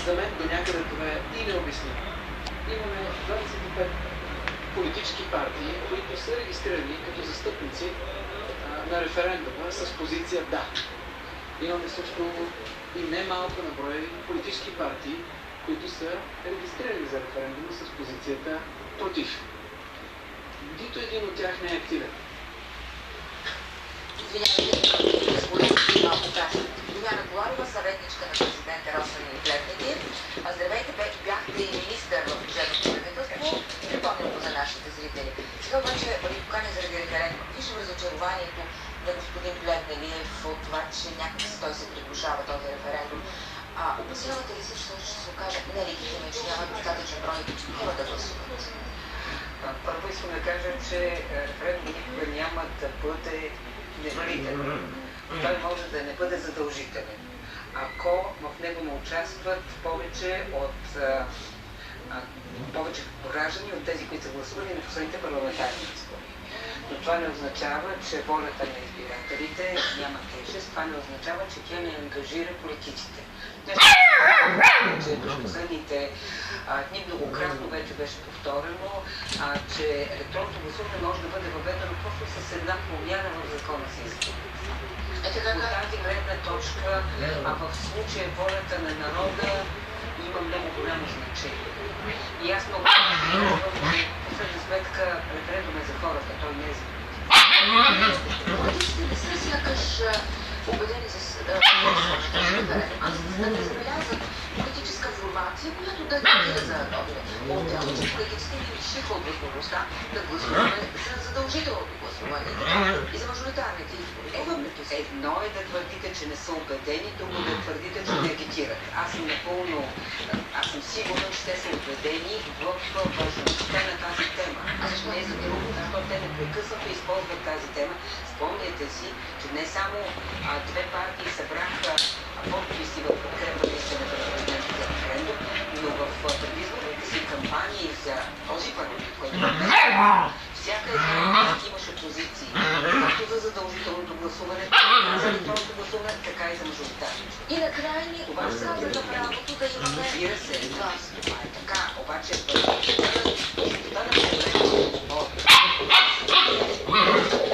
За мен до някъде това е и необяснимо. Имаме 25 политически партии, които са регистрирани като застъпници на референдума с позиция да. Имаме също и немалко на брой политически партии, които са регистрирани за референдума с позицията против. Нито един от тях не е активен. Извинявайте, господин малко кратко. Диляна Коларова, съветничка на президента Росен Плевнегиев. Здравейте, бяхте и министър в бюджетното правителство. Припомням го за нашите зрители. Сега обаче ви поканя заради референдум. Виждам разочарованието на господин Плевнегиев от това, че някак той се приглушава този референдум. Опасявате ли се, че той ще се окаже нелегитимен, че няма достатъчен брой хора да гласуват? Първо искам да кажа, че референдум никога няма да бъде невалиден. Той може да не бъде задължителен. Ако в него не участват повече граждани от тези, които са гласували на последните парламентарни избори. Но това не означава, че волята на избирателите няма тежест. Това не означава, че тя не ангажира политиците. Че през последните дни многократно вече беше повторено, че електронното гласуване може да бъде въведено просто с една промяна в закона за изборите. От тази гледна точка, в случая волята на народа има много голямо значение. И аз много казвам, че в последна сметка референдум е за хората, той не е за политиците. Не сте сякаш убедени с референдум. Аз не забелязвам политическа формация, която да не за този отдел, че политиците ни лишиха от възможността да гласуваме за задължителното гласуване и за мажоритарните избори. Едно е да твърдите, че не са убедени, друго да твърдите, че не агитират. Аз съм сигурна, че те са убедени в важността на тази тема. Защо не е за друго? Защото те непрекъснато използват тази тема. Спомняте си, че не само две партии събраха подписи в подкрепа на президентския референдум, но в предизборните си кампании за този парламент, който всяка една от тях имаше позиции, както за задължителното гласуване, за електронното гласуване, така и за мажоритарното. И накрая ни каза за правото да имаме... Разбира се, това е така, обаче в